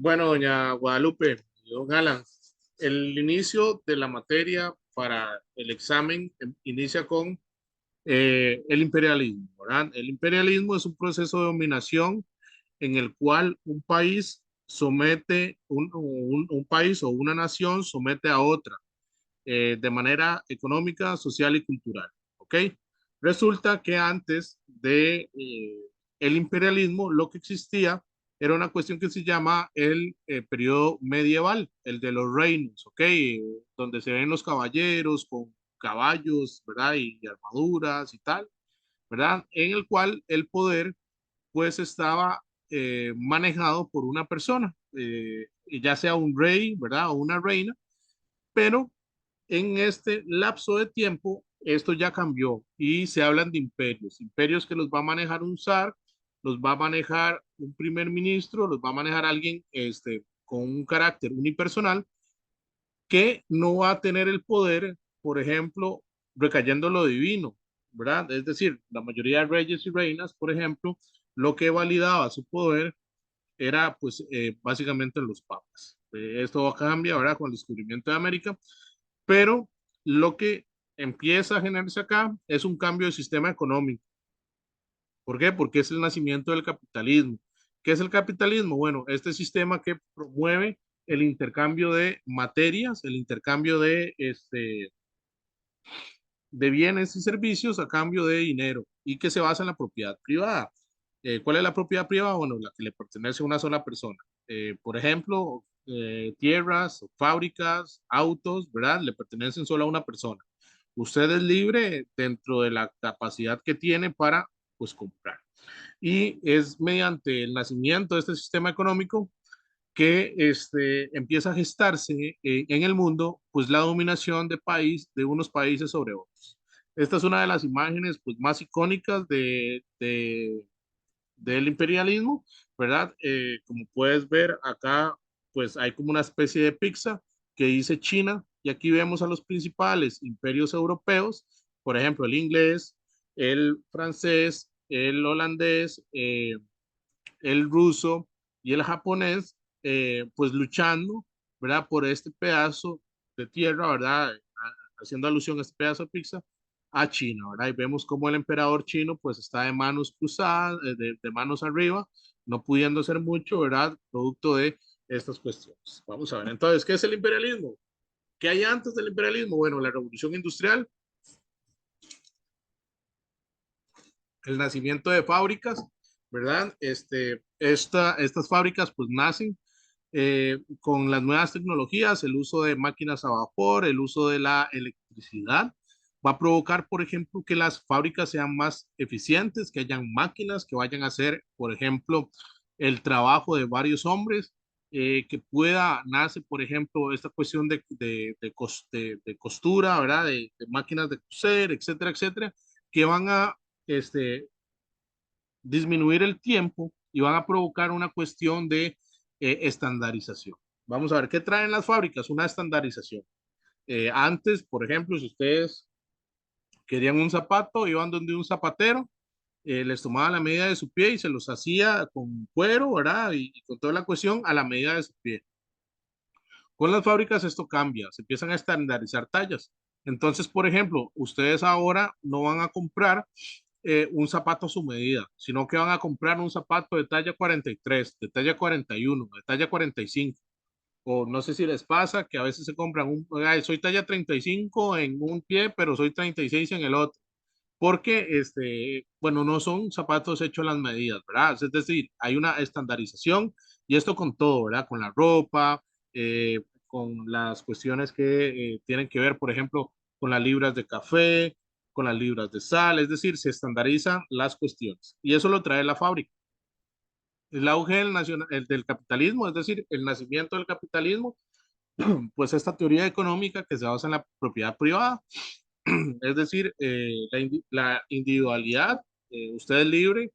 Bueno, doña Guadalupe, don Alan, el inicio de la materia para el examen inicia con el imperialismo, ¿verdad? El imperialismo es un proceso de dominación en el cual un país somete, un país o una nación somete a otra de manera económica, social y cultural, ¿ok? Resulta que antes de el imperialismo lo que existía era una cuestión que se llama el periodo medieval, el de los reinos, ¿ok? Donde se ven los caballeros con caballos, ¿verdad? Y armaduras y tal, ¿verdad? En el cual el poder pues estaba manejado por una persona, ya sea un rey, ¿verdad? O una reina, pero en este lapso de tiempo, esto ya cambió y se hablan de imperios, imperios que los va a manejar un zar, los va a manejar un primer ministro, los va a manejar alguien con un carácter unipersonal que no va a tener el poder, por ejemplo, recayendo en lo divino, ¿verdad? Es decir, la mayoría de reyes y reinas, por ejemplo, lo que validaba su poder era pues básicamente los papas. Esto cambia, ¿verdad? Con el descubrimiento de América, pero lo que empieza a generarse acá es un cambio de sistema económico. ¿Por qué? Porque es el nacimiento del capitalismo. ¿Qué es el capitalismo? Bueno, este sistema que promueve el intercambio de materias, el intercambio de bienes y servicios a cambio de dinero y que se basa en la propiedad privada. ¿Cuál es la propiedad privada? Bueno, la que le pertenece a una sola persona. Por ejemplo, tierras, fábricas, autos, ¿verdad? Le pertenecen solo a una persona. Usted es libre dentro de la capacidad que tiene para, pues, comprar. Y es mediante el nacimiento de este sistema económico que empieza a gestarse en el mundo, pues la dominación de unos países sobre otros. Esta es una de las imágenes pues, más icónicas del imperialismo, ¿verdad? Como puedes ver acá, pues hay como una especie de pizza que dice China y aquí vemos a los principales imperios europeos, por ejemplo, el inglés, el francés, el holandés, el ruso y el japonés, pues luchando, ¿verdad? Por este pedazo de tierra, ¿verdad? Haciendo alusión a este pedazo de pizza, a China, ¿verdad? Y vemos cómo el emperador chino, pues está de manos cruzadas, de manos arriba, no pudiendo hacer mucho, ¿verdad? Producto de estas cuestiones. Vamos a ver, entonces, ¿qué es el imperialismo? ¿Qué hay antes del imperialismo? Bueno, la revolución industrial, el nacimiento de fábricas, ¿verdad? Estas fábricas pues nacen con las nuevas tecnologías, el uso de máquinas a vapor, el uso de la electricidad, va a provocar, por ejemplo, que las fábricas sean más eficientes, que hayan máquinas que vayan a hacer, por ejemplo, el trabajo de varios hombres, que pueda, nace, por ejemplo, esta cuestión de costura, ¿verdad? De máquinas de coser, etcétera, etcétera, que van a este, disminuir el tiempo y van a provocar una cuestión de estandarización. Vamos a ver qué traen las fábricas, una estandarización. Antes, por ejemplo, si ustedes querían un zapato, iban donde un zapatero, les tomaba la medida de su pie y se los hacía con cuero, ¿verdad? Y con toda la cuestión a la medida de su pie. Con las fábricas esto cambia, se empiezan a estandarizar tallas. Entonces, por ejemplo, ustedes ahora no van a comprar un zapato a su medida, sino que van a comprar un zapato de talla 43, de talla 41, de talla 45. O no sé si les pasa que a veces se compran "Ay, soy talla 35 en un pie, pero soy 36 en el otro. Porque, bueno, no son zapatos hechos a las medidas, ¿verdad? Es decir, hay una estandarización y esto con todo, ¿verdad? Con la ropa, con las cuestiones que tienen que ver, por ejemplo, con las libras de café, con las libras de sal, es decir, se estandarizan las cuestiones y eso lo trae la fábrica. El auge del capitalismo, es decir, el nacimiento del capitalismo, pues esta teoría económica que se basa en la propiedad privada, es decir, la individualidad, usted es libre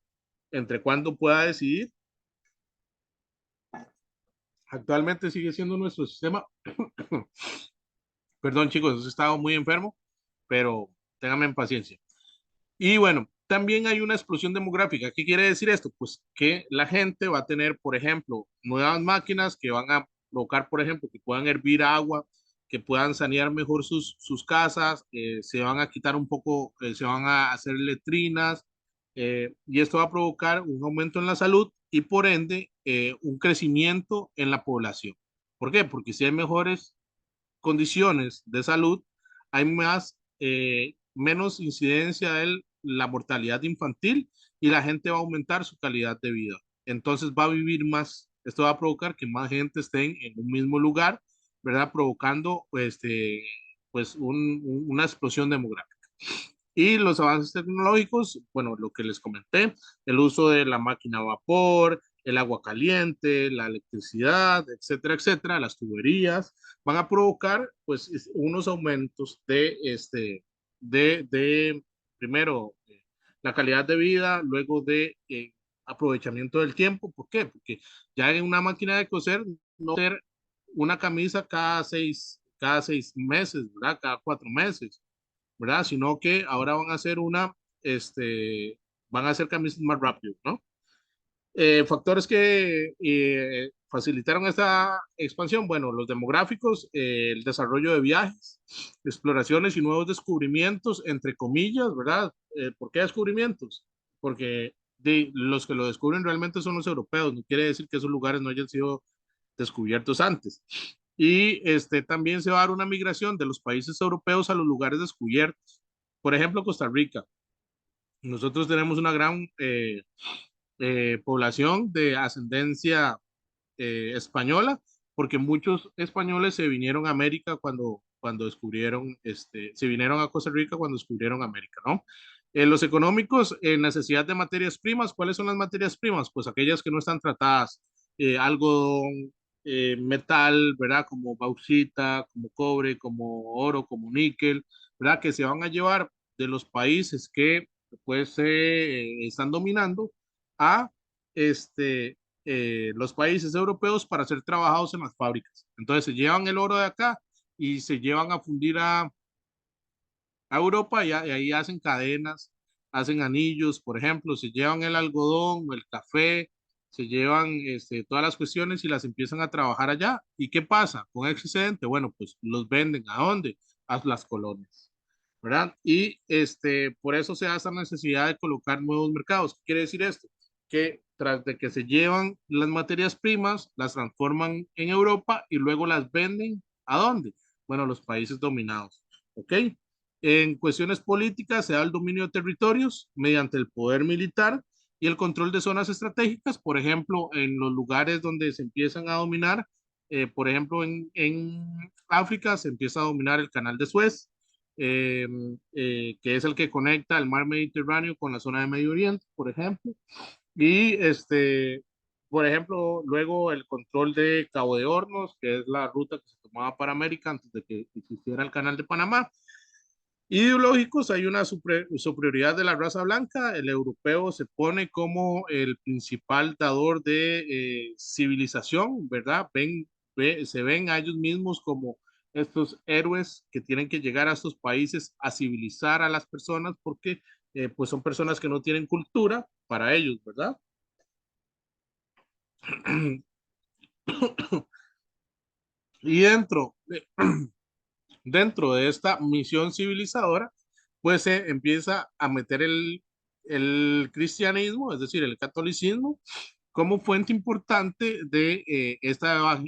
entre cuándo pueda decidir. Actualmente sigue siendo nuestro sistema. Perdón, chicos, he estado muy enfermo, pero ténganme paciencia. Y bueno, También hay una explosión demográfica. ¿Qué quiere decir esto? Pues que la gente va a tener, por ejemplo, nuevas máquinas que van a provocar, por ejemplo, que puedan hervir agua, que puedan sanear mejor sus casas, se van a quitar un poco, se van a hacer letrinas, y esto va a provocar un aumento en la salud y por ende un crecimiento en la población. ¿Por qué? Porque si hay mejores condiciones de salud, hay menos incidencia de la mortalidad infantil y la gente va a aumentar su calidad de vida. Entonces va a vivir más. Esto va a provocar que más gente esté en un mismo lugar, ¿verdad? Provocando pues una explosión demográfica. Y los avances tecnológicos, bueno, lo que les comenté, el uso de la máquina a vapor, el agua caliente, la electricidad, etcétera, etcétera, las tuberías, van a provocar pues unos aumentos de primero, la calidad de vida, luego de aprovechamiento del tiempo. ¿Por qué? Porque ya en una máquina de coser, no hacer una camisa cada 6 meses, ¿verdad? Cada 4 meses, ¿verdad? Sino que ahora van a hacer van a hacer camisas más rápido, ¿no? Factores que facilitaron esta expansión, bueno, los demográficos, el desarrollo de viajes, exploraciones y nuevos descubrimientos, entre comillas, ¿verdad? ¿Por qué descubrimientos? Porque los que lo descubren realmente son los europeos, no quiere decir que esos lugares no hayan sido descubiertos antes. Y también se va a dar una migración de los países europeos a los lugares descubiertos. Por ejemplo, Costa Rica. Nosotros tenemos una gran población de ascendencia española, porque muchos españoles se vinieron a América cuando descubrieron, se vinieron a Costa Rica cuando descubrieron América, ¿no? Los económicos, necesidad de materias primas. ¿Cuáles son las materias primas? Pues aquellas que no están tratadas, algodón, metal, ¿verdad? Como bauxita, como cobre, como oro, como níquel, ¿verdad? Que se van a llevar de los países que pues están dominando a los países europeos para ser trabajados en las fábricas. Entonces se llevan el oro de acá y se llevan a fundir a Europa y ahí hacen cadenas, hacen anillos, por ejemplo, se llevan el algodón, el café, se llevan todas las cuestiones y las empiezan a trabajar allá. ¿Y qué pasa con el excedente? Bueno, pues los venden ¿a dónde? A las colonias, ¿verdad? Y por eso se da esa necesidad de colocar nuevos mercados. ¿Qué quiere decir esto? Que tras de que se llevan las materias primas, las transforman en Europa y luego las venden ¿a dónde? Bueno, a los países dominados, ¿ok? En cuestiones políticas se da el dominio de territorios mediante el poder militar y el control de zonas estratégicas, por ejemplo, en los lugares donde se empiezan a dominar, por ejemplo, en África se empieza a dominar el canal de Suez, eh, que es el que conecta el mar Mediterráneo con la zona de Medio Oriente, por ejemplo. Y por ejemplo, luego el control de Cabo de Hornos, que es la ruta que se tomaba para América antes de que existiera el canal de Panamá. Ideológicos, hay una superioridad de la raza blanca. El europeo se pone como el principal dador de civilización, ¿verdad? Se ven a ellos mismos como estos héroes que tienen que llegar a estos países a civilizar a las personas porque pues son personas que no tienen cultura para ellos, ¿verdad? Y dentro de esta misión civilizadora, pues se empieza a meter el cristianismo, es decir, el catolicismo, como fuente importante de esta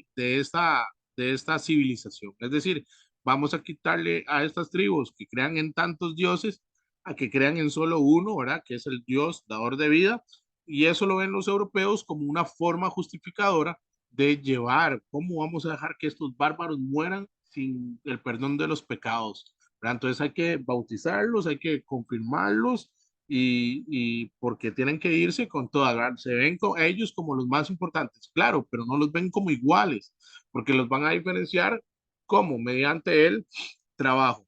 civilización. Es decir, vamos a quitarle a estas tribus que crean en tantos dioses a que crean en solo uno, ¿verdad? Que es el Dios dador de vida. Y eso lo ven los europeos como una forma justificadora de llevar, ¿cómo vamos a dejar que estos bárbaros mueran sin el perdón de los pecados? ¿Verdad? Entonces hay que bautizarlos, hay que confirmarlos y porque tienen que irse con toda, ¿verdad? Se ven con ellos como los más importantes, claro, pero no los ven como iguales, porque los van a diferenciar como mediante el trabajo.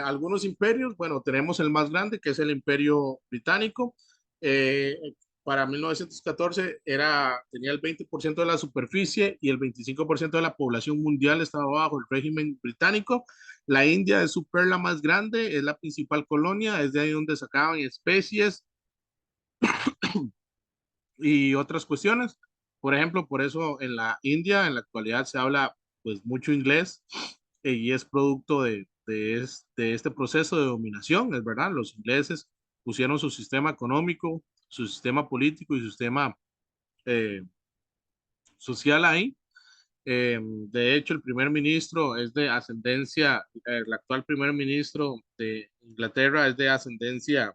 Algunos imperios, bueno, tenemos el más grande, que es el Imperio Británico. Eh, para 1914 tenía el 20% de la superficie y el 25% de la población mundial estaba bajo el régimen británico. La India es su perla más grande, es la principal colonia, es de ahí donde sacaban especies y otras cuestiones. Por ejemplo, por eso en la India en la actualidad se habla pues mucho inglés y es producto de este proceso de dominación, es verdad. Los ingleses pusieron su sistema económico, su sistema político y su sistema eh, social ahí. De hecho, el primer ministro es de ascendencia, el actual primer ministro de Inglaterra es de ascendencia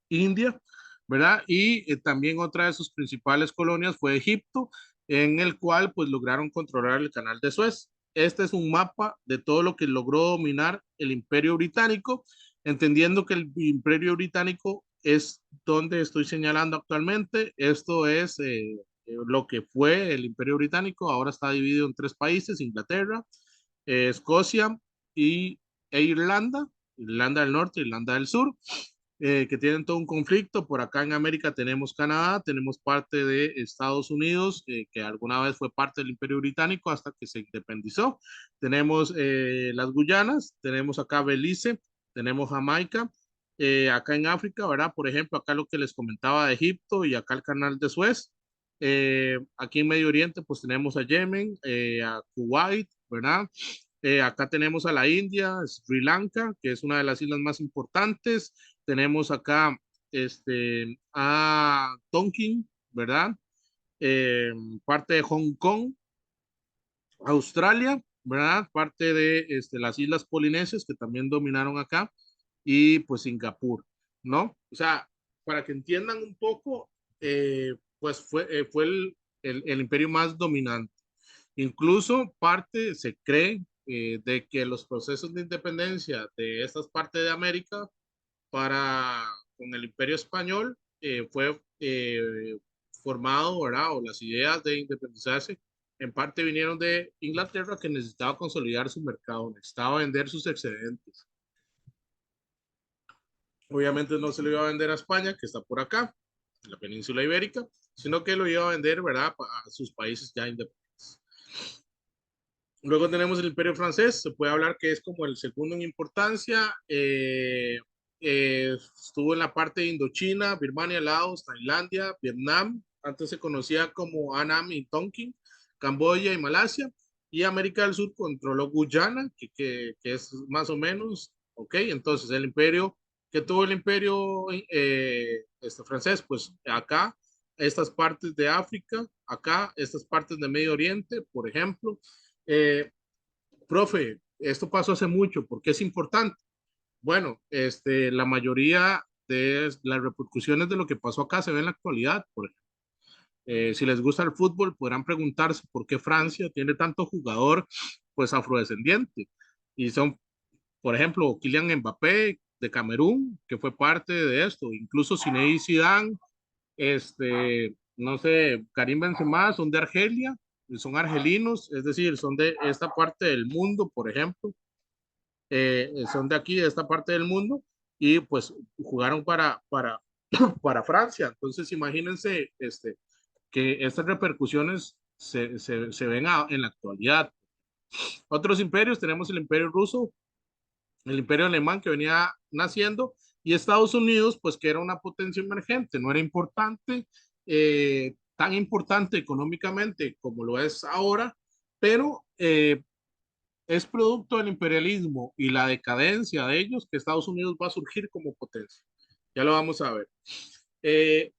india, ¿verdad? Y también otra de sus principales colonias fue Egipto, en el cual pues lograron controlar el canal de Suez. Este es un mapa de todo lo que logró dominar el Imperio Británico, entendiendo que el Imperio Británico es donde estoy señalando actualmente. Esto es lo que fue el Imperio Británico. Ahora está dividido en tres países: Inglaterra, Escocia y, e Irlanda, Irlanda del Norte, Irlanda del Sur, que tienen todo un conflicto. Por acá en América tenemos Canadá, tenemos parte de Estados Unidos, que alguna vez fue parte del Imperio Británico hasta que se independizó. Tenemos las Guyanas, tenemos acá Belice, tenemos Jamaica. Acá en África, ¿verdad? Por ejemplo, acá lo que les comentaba de Egipto y acá el canal de Suez. Aquí en Medio Oriente, pues tenemos a Yemen, a Kuwait, ¿verdad? Acá tenemos a la India, Sri Lanka, que es una de las islas más importantes. Tenemos acá a Tonkin, ¿verdad? Eh, Parte de Hong Kong, Australia, ¿verdad? Parte de las islas Polinesias que también dominaron acá y pues Singapur, ¿no? O sea, para que entiendan un poco, pues fue el imperio más dominante. Incluso parte se cree de que los procesos de independencia de estas partes de América para con el Imperio Español fue formado, ¿verdad? O las ideas de independizarse en parte vinieron de Inglaterra, que necesitaba consolidar su mercado, necesitaba vender sus excedentes. Obviamente no se lo iba a vender a España, que está por acá, en la península ibérica, sino que lo iba a vender, ¿verdad?, a sus países ya independientes. Luego tenemos el Imperio Francés, se puede hablar que es como el segundo en importancia. Estuvo en la parte de Indochina, Birmania, Laos, Tailandia, Vietnam, antes se conocía como Annam y Tonkin, Camboya y Malasia, y América del Sur controló Guyana, que es más o menos, ok, entonces el imperio, que tuvo el imperio francés, pues acá, estas partes de África, acá, estas partes de Medio Oriente, por ejemplo. Eh, Profe, esto pasó hace mucho, ¿por qué es importante? Bueno, la mayoría de las repercusiones de lo que pasó acá se ve en la actualidad. Por ejemplo, si les gusta el fútbol, podrán preguntarse por qué Francia tiene tanto jugador pues afrodescendiente. Y son, por ejemplo, Kylian Mbappé de Camerún, que fue parte de esto, incluso Zinedine Zidane, no sé, Karim Benzema, son de Argelia, son argelinos, es decir, son de esta parte del mundo, por ejemplo, son de aquí, de esta parte del mundo, y pues jugaron para Francia. Entonces, imagínense que estas repercusiones se ven en la actualidad. Otros imperios, tenemos el imperio ruso, el imperio alemán que venía naciendo, y Estados Unidos, pues que era una potencia emergente, no era importante, tan importante económicamente como lo es ahora, pero es producto del imperialismo y la decadencia de ellos que Estados Unidos va a surgir como potencia. Ya lo vamos a ver. Eh,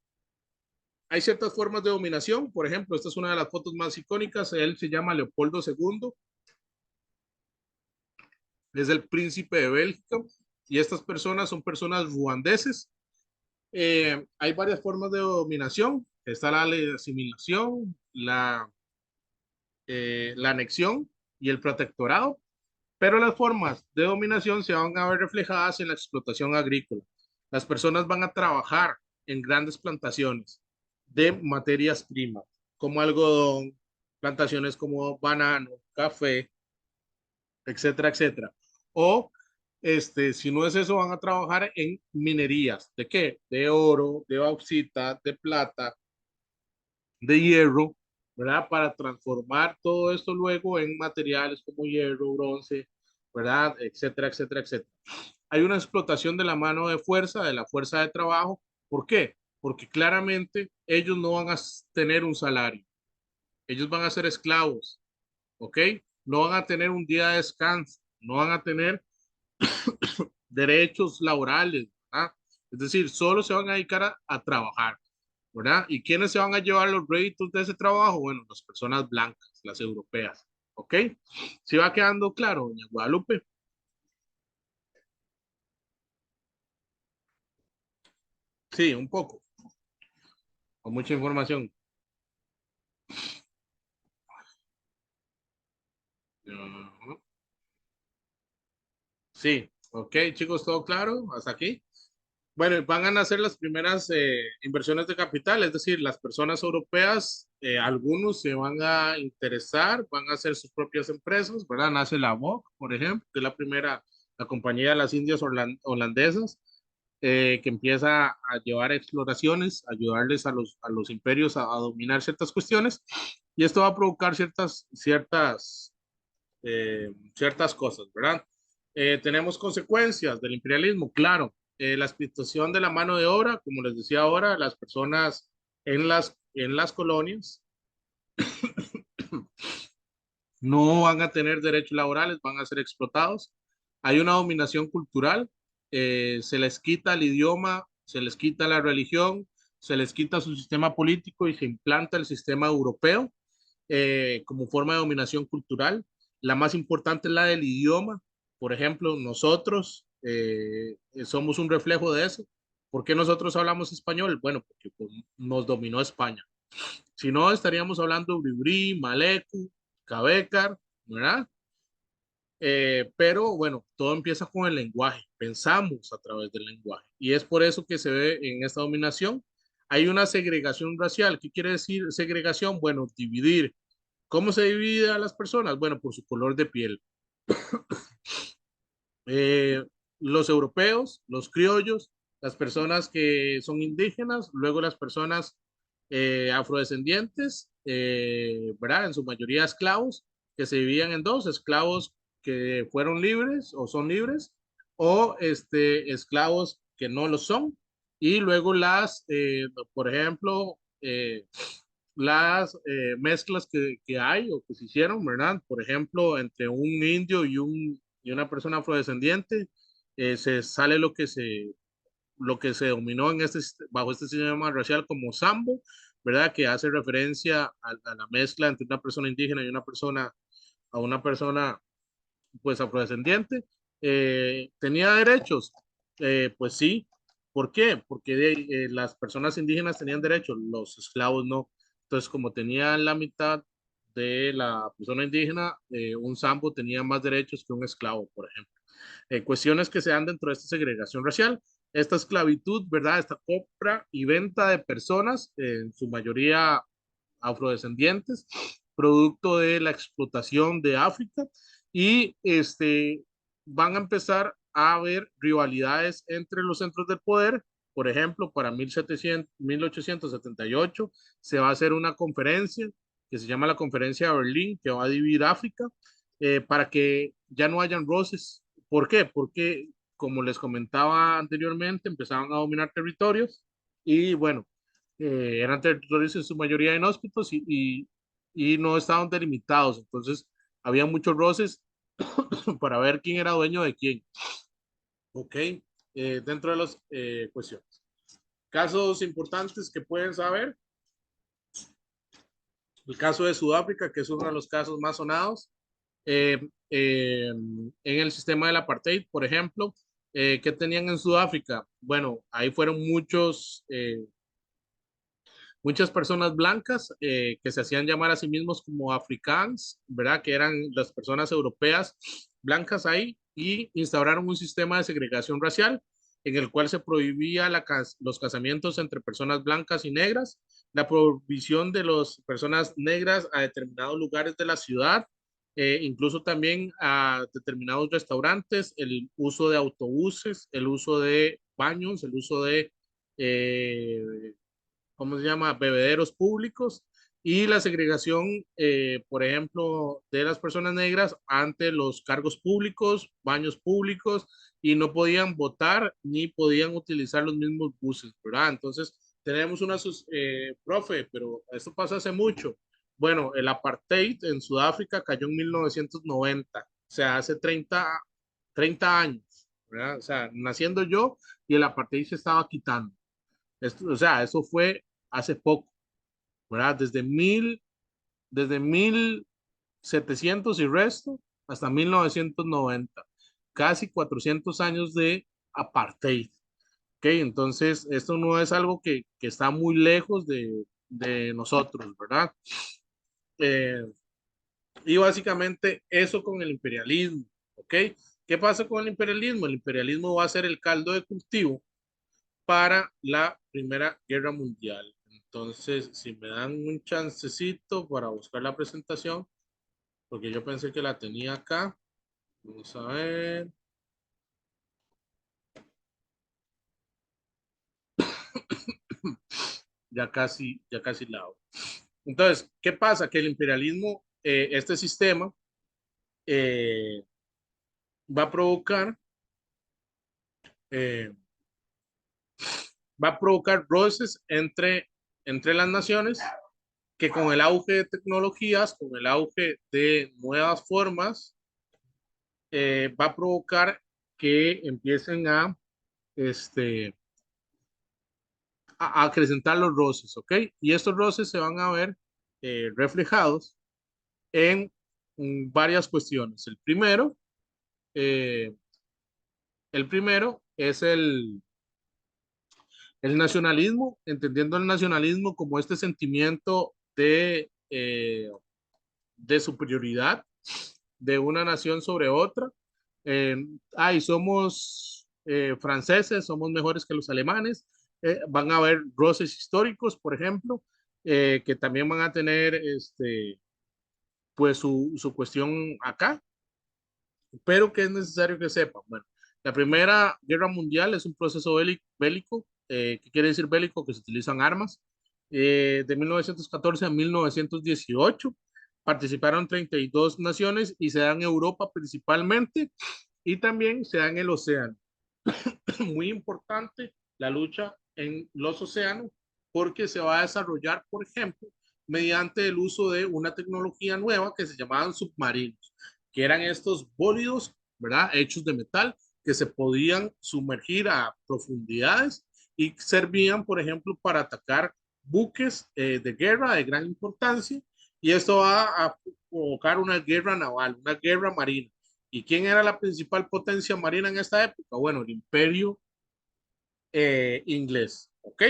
Hay ciertas formas de dominación, por ejemplo, esta es una de las fotos más icónicas, él se llama Leopoldo II, es el príncipe de Bélgica, y estas personas son personas ruandeses. Hay varias formas de dominación, está la asimilación, la anexión y el protectorado, pero las formas de dominación se van a ver reflejadas en la explotación agrícola. Las personas van a trabajar en grandes plantaciones de materias primas, como algodón, plantaciones como banano, café, etcétera, etcétera. O, si no es eso, van a trabajar en minerías. ¿De qué? De oro, de bauxita, de plata, de hierro, ¿verdad? Para transformar todo esto luego en materiales como hierro, bronce. ¿verdad? Etcétera, etcétera, etcétera. Hay una explotación de la mano de fuerza, de la fuerza de trabajo. ¿Por qué? Porque claramente ellos no van a tener un salario, ellos van a ser esclavos, ¿ok? No van a tener un día de descanso, no van a tener derechos laborales, ¿verdad? Es decir, solo se van a dedicar a trabajar, ¿verdad? ¿Y quiénes se van a llevar los réditos de ese trabajo? Bueno, las personas blancas, las europeas, ¿ok? ¿Sí va quedando claro, doña Guadalupe? Sí, un poco, con mucha información. Ujú. Sí, ok, chicos, todo claro, hasta aquí. Bueno, van a nacer las primeras inversiones de capital, es decir, las personas europeas, algunos se van a interesar, van a hacer sus propias empresas, ¿verdad? Nace la VOC, por ejemplo, que es la primera, la compañía de las Indias holandesas, que empieza a llevar exploraciones, ayudarles a los imperios a dominar ciertas cuestiones, y esto va a provocar ciertas cosas, ¿verdad? Tenemos consecuencias del imperialismo, claro. La explotación de la mano de obra, como les decía ahora, las personas en las colonias no van a tener derechos laborales, van a ser explotados. Hay una dominación cultural, se les quita el idioma, se les quita la religión, se les quita su sistema político y se implanta el sistema europeo como forma de dominación cultural. La más importante es la del idioma. Por ejemplo, nosotros somos un reflejo de eso. ¿Por qué nosotros hablamos español? Bueno, porque pues, nos dominó España. Si no, estaríamos hablando Bribri, Malecu, Cabecar, ¿verdad? Pero bueno, todo empieza con el lenguaje. Pensamos a través del lenguaje. Y es por eso que se ve en esta dominación. Hay una segregación racial. ¿Qué quiere decir segregación? Bueno, dividir. ¿Cómo se divide a las personas? Bueno, por su color de piel. Eh, los europeos, los criollos, las personas que son indígenas, luego las personas afrodescendientes, ¿verdad? En su mayoría esclavos, que se dividían en dos, esclavos que fueron libres o son libres, o esclavos que no lo son, y luego por ejemplo, las mezclas que hay o que se hicieron, ¿verdad? Por ejemplo, entre un indio y una persona afrodescendiente, se sale lo que se dominó en bajo este sistema racial como Sambo, ¿verdad? Que hace referencia a la mezcla entre una persona indígena y a una persona pues afrodescendiente. ¿Tenía derechos? Pues sí. ¿Por qué? Porque las personas indígenas tenían derechos, los esclavos no. Entonces, como tenían la mitad de la persona indígena, un sambo tenía más derechos que un esclavo, por ejemplo. Cuestiones que se dan dentro de esta segregación racial, esta esclavitud, ¿verdad? Esta compra y venta de personas, en su mayoría afrodescendientes, producto de la explotación de África y van a empezar a haber rivalidades entre los centros del poder. Por ejemplo, para 1878 se va a hacer una conferencia que se llama la Conferencia de Berlín, que va a dividir África para que ya no hayan roces. ¿Por qué? Porque, como les comentaba anteriormente, empezaban a dominar territorios y bueno, eran territorios en su mayoría inhóspitos y no estaban delimitados. Entonces, había muchos roces para ver quién era dueño de quién. Ok, dentro de las cuestiones. Casos importantes que pueden saber. El caso de Sudáfrica, que es uno de los casos más sonados. En el sistema del apartheid, por ejemplo, ¿qué tenían en Sudáfrica? Bueno, ahí fueron muchas personas blancas que se hacían llamar a sí mismos como africans, ¿verdad? Que eran las personas europeas blancas ahí y instauraron un sistema de segregación racial en el cual se prohibía los casamientos entre personas blancas y negras, la prohibición de las personas negras a determinados lugares de la ciudad, incluso también a determinados restaurantes, el uso de autobuses, el uso de baños, el uso de eh, ¿cómo se llama? Bebederos públicos. y la segregación, por ejemplo, de las personas negras ante los cargos públicos, baños públicos, y no podían votar ni podían utilizar los mismos buses, ¿verdad? Entonces, tenemos una, profe, pero esto pasó hace mucho. Bueno, el apartheid en Sudáfrica cayó en 1990, o sea, hace 30 años, ¿verdad? O sea, naciendo yo y el apartheid se estaba quitando. Esto, o sea, eso fue hace poco, ¿verdad? Desde 1700 y resto hasta 1990, casi 400 años de apartheid. ¿Ok? Entonces, esto no es algo que está muy lejos de nosotros, ¿verdad? Eh, y básicamente eso con el imperialismo, ¿ok? ¿Qué pasa con el imperialismo? El imperialismo va a ser el caldo de cultivo para la Primera Guerra Mundial. Entonces, si me dan un chancecito para buscar la presentación, porque yo pensé que la tenía acá. Vamos a ver. Ya casi la hago. Entonces, ¿qué pasa? Que el imperialismo, este sistema, eh, va a provocar, eh, va a provocar roces entre las naciones que con el auge de tecnologías, con el auge de nuevas formas, va a provocar que empiecen este, a acrecentar los roces, ¿ok? Y estos roces se van a ver reflejados en varias cuestiones. Eh, el primero es el nacionalismo, entendiendo el nacionalismo como este sentimiento de superioridad de una nación sobre otra. Ay, somos franceses, somos mejores que los alemanes. Van a haber roces históricos, por ejemplo, que también van a tener pues su cuestión acá, pero que es necesario que sepan. Bueno, la Primera Guerra Mundial es un proceso bélico. ¿Qué quiere decir bélico? Que se utilizan armas. De 1914 a 1918 participaron 32 naciones y se da en Europa principalmente y también se da en el océano. Muy importante la lucha en los océanos porque se va a desarrollar, por ejemplo, mediante el uso de una tecnología nueva que se llamaban submarinos, que eran estos bólidos, ¿verdad? Hechos de metal que se podían sumergir a profundidades y servían, por ejemplo, para atacar buques de guerra de gran importancia. Y esto va a provocar una guerra naval, una guerra marina. ¿Y quién era la principal potencia marina en esta época? Bueno, el imperio inglés, ¿ok?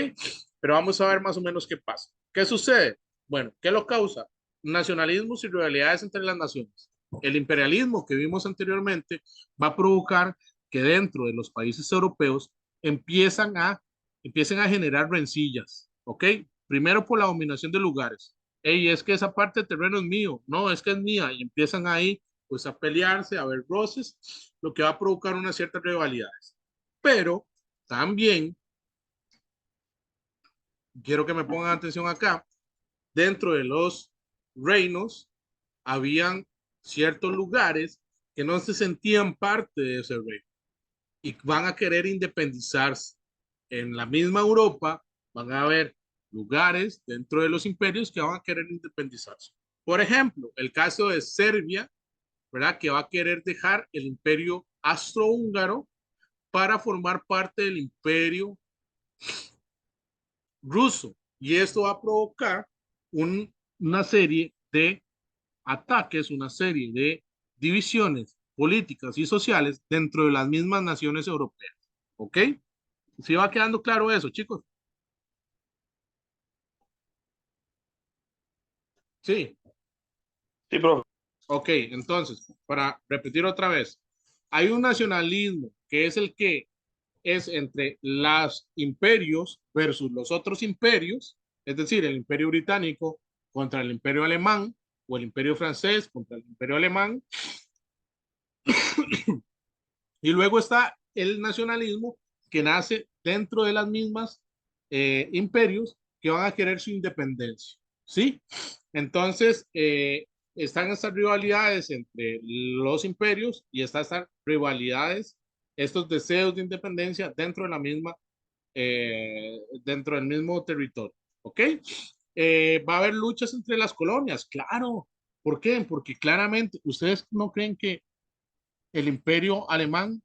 Pero vamos a ver más o menos qué pasa. ¿Qué sucede? Bueno, ¿qué lo causa? Nacionalismos y rivalidades entre las naciones. El imperialismo que vimos anteriormente va a provocar que dentro de los países europeos empiecen a generar rencillas, ¿ok? Primero por la dominación de lugares. Ey, es que esa parte del terreno es mío, no, es que es mía, y empiezan ahí pues a pelearse, a ver roces, lo que va a provocar unas ciertas rivalidades. Pero también quiero que me pongan atención acá, dentro de los reinos habían ciertos lugares que no se sentían parte de ese reino y van a querer independizarse. En la misma Europa van a haber lugares dentro de los imperios que van a querer independizarse. Por ejemplo, el caso de Serbia, ¿verdad? Que va a querer dejar el imperio austrohúngaro para formar parte del imperio ruso. Y esto va a provocar una serie de ataques, una serie de divisiones políticas y sociales dentro de las mismas naciones europeas. ¿Ok? ¿Sí va quedando claro eso, chicos? Sí. Sí, profe. Ok, entonces, para repetir otra vez, hay un nacionalismo que es el que es entre los imperios versus los otros imperios, es decir, el imperio británico contra el imperio alemán o el imperio francés contra el imperio alemán. Y luego está el nacionalismo que nace dentro de las mismas imperios que van a querer su independencia. ¿sí? Entonces, están estas rivalidades entre los imperios y están estas rivalidades, estos deseos de independencia dentro de la misma, dentro del mismo territorio, ¿ok? Va a haber luchas entre las colonias, claro. ¿Por qué? Porque claramente, ¿ustedes no creen que el imperio alemán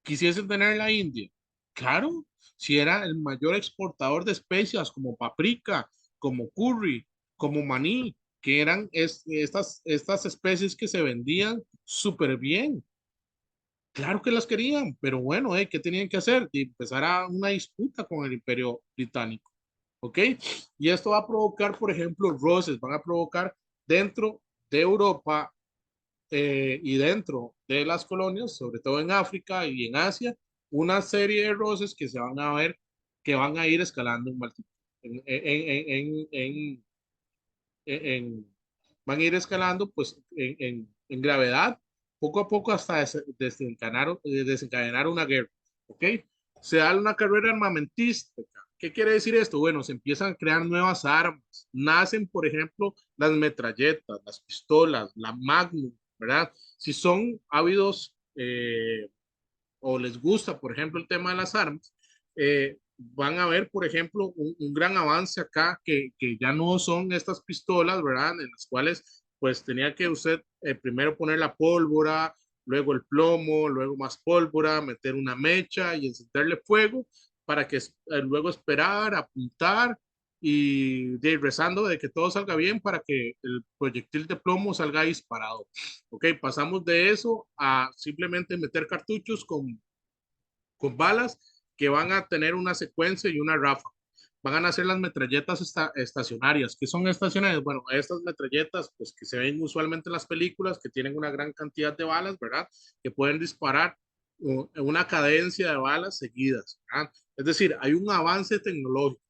quisiese tener la India? Claro, si era el mayor exportador de especias como paprika, como curry, como maní, que eran estas especies que se vendían súper bien. Claro que las querían, pero bueno, ¿qué tenían que hacer? Y empezar a una disputa con el imperio británico. ¿Ok? Y esto va a provocar, por ejemplo, roces, van a provocar dentro de Europa y dentro de las colonias, sobre todo en África y en Asia, una serie de roces que se van a ver que van a ir escalando en, en- van a ir escalando pues en gravedad, poco a poco hasta desencadenar una guerra, ¿ok? Se da una carrera armamentística. ¿Qué quiere decir esto? Bueno, se empiezan a crear nuevas armas. Nacen, por ejemplo, las metralletas, las pistolas, la Magnum, ¿verdad? Si son ávidos o les gusta, por ejemplo, el tema de las armas, van a ver, por ejemplo, un gran avance acá que ya no son estas pistolas, ¿verdad? En las cuales pues tenía que usted primero poner la pólvora, luego el plomo, luego más pólvora, meter una mecha y encenderle fuego para que luego esperar, apuntar y de ir rezando de que todo salga bien para que el proyectil de plomo salga disparado. Ok, pasamos de eso a simplemente meter cartuchos con balas que van a tener una secuencia y una ráfaga. Van a ser las metralletas estacionarias. ¿Qué son estacionarias? Bueno, estas metralletas, pues que se ven usualmente en las películas, que tienen una gran cantidad de balas, ¿verdad? Que pueden disparar una cadencia de balas seguidas, ¿verdad? Es decir, hay un avance tecnológico.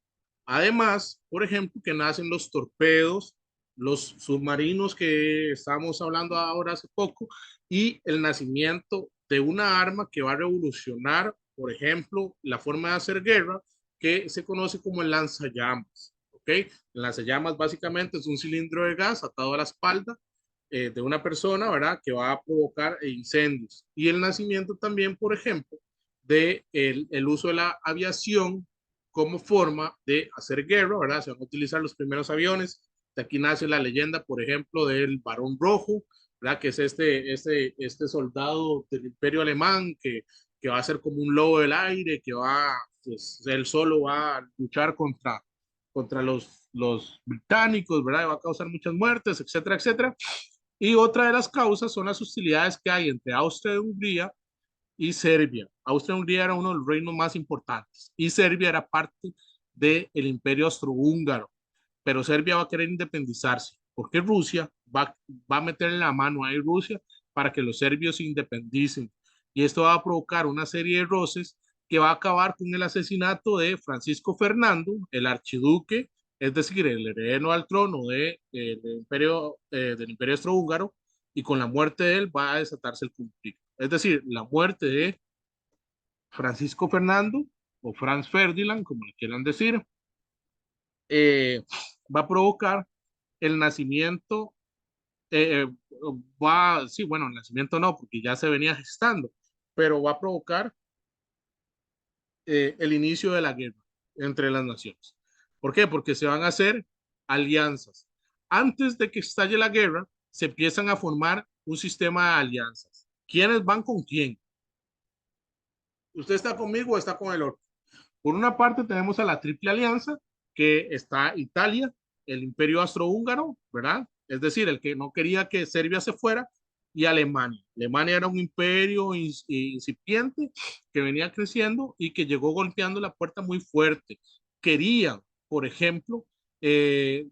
Además, por ejemplo, que nacen los torpedos, los submarinos que estábamos hablando ahora hace poco, y el nacimiento de una arma que va a revolucionar, por ejemplo, la forma de hacer guerra, que se conoce como el lanzallamas. ¿Ok? El lanzallamas básicamente es un cilindro de gas atado a la espalda de una persona, ¿verdad? Que va a provocar incendios. Y el nacimiento también, por ejemplo, de el uso de la aviación como forma de hacer guerra, ¿verdad? Se van a utilizar los primeros aviones. De aquí nace la leyenda, por ejemplo, del Barón Rojo, ¿verdad? Que es este soldado del Imperio Alemán que va a ser como un lobo del aire, que va, pues él solo va a luchar contra los británicos, ¿verdad? Va a causar muchas muertes, etcétera, etcétera. Y otra de las causas son las hostilidades que hay entre Austria y Hungría y Serbia. Austria-Hungría era uno de los reinos más importantes y Serbia era parte del imperio austrohúngaro, pero Serbia va a querer independizarse porque Rusia va a meterle la mano ahí Rusia para que los serbios se independicen y esto va a provocar una serie de roces que va a acabar con el asesinato de Francisco Fernando, el archiduque, es decir, el heredero al trono del imperio austrohúngaro, y con la muerte de él va a desatarse el conflicto. Es decir, la muerte de Francisco Fernando o Franz Ferdinand, como le quieran decir, eh, va a provocar el nacimiento, sí, bueno, el nacimiento no, porque ya se venía gestando, pero va a provocar el inicio de la guerra entre las naciones. ¿Por qué? Porque se van a hacer alianzas. Antes de que estalle la guerra, se empiezan a formar un sistema de alianzas. ¿Quiénes van con quién? ¿Usted está conmigo o está con el otro? Por una parte tenemos a la Triple Alianza, que está Italia, el Imperio Austrohúngaro, ¿verdad? Es decir, el que no quería que Serbia se fuera, y Alemania. Alemania era un imperio incipiente que venía creciendo y que llegó golpeando la puerta muy fuerte. Querían, por ejemplo,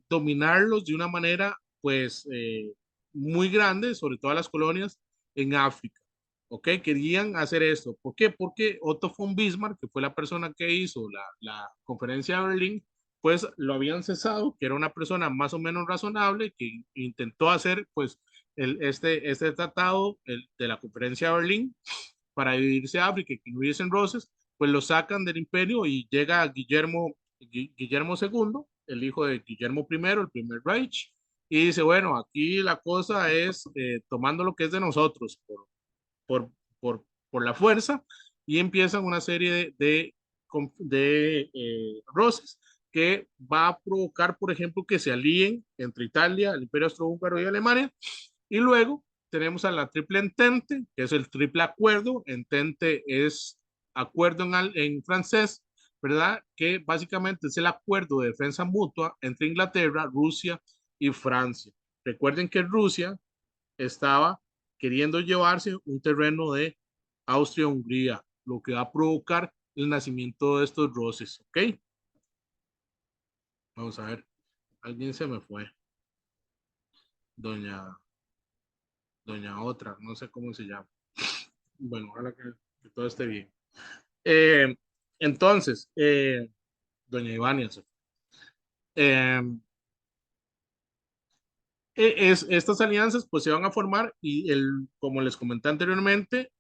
dominarlos de una manera, pues, muy grande, sobre todo las colonias en África. ¿Ok? Querían hacer esto. ¿Por qué? Porque Otto von Bismarck, que fue la persona que hizo la conferencia de Berlín, pues lo habían cesado, que era una persona más o menos razonable, que intentó hacer pues este tratado de la conferencia de Berlín para dividirse a África y que no hubiesen roces, pues lo sacan del imperio y llega Guillermo II el hijo de Guillermo I, el primer Reich, y dice, bueno, aquí la cosa es tomando lo que es de nosotros por, por la fuerza, y empiezan una serie de roces que va a provocar, por ejemplo, que se alíen entre Italia, el Imperio Austrohúngaro y Alemania, y luego tenemos a la Triple Entente, que es el triple acuerdo. Entente es acuerdo en francés, ¿verdad? Que básicamente es el acuerdo de defensa mutua entre Inglaterra, Rusia y Francia. Recuerden que Rusia estaba queriendo llevarse un terreno de Austria-Hungría, lo que va a provocar el nacimiento de estos roces, ¿ok? Vamos a ver, alguien se me fue, doña, doña otra, no sé cómo se llama. Bueno, ojalá que todo esté bien. Eh, entonces, doña Ivania, eh, estas alianzas pues se van a formar y como les comenté anteriormente,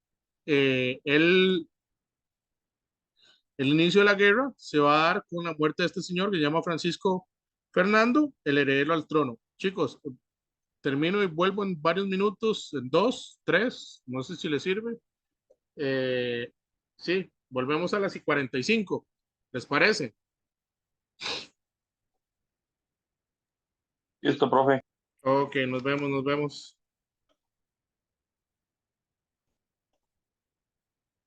el inicio de la guerra se va a dar con la muerte de este señor que se llama Francisco Fernando, el heredero al trono. Chicos, termino y vuelvo en varios minutos, en dos, tres, no sé si les sirve. Eh, sí, volvemos a las y 45. ¿Les parece? Listo, profe. Ok, nos vemos, nos vemos.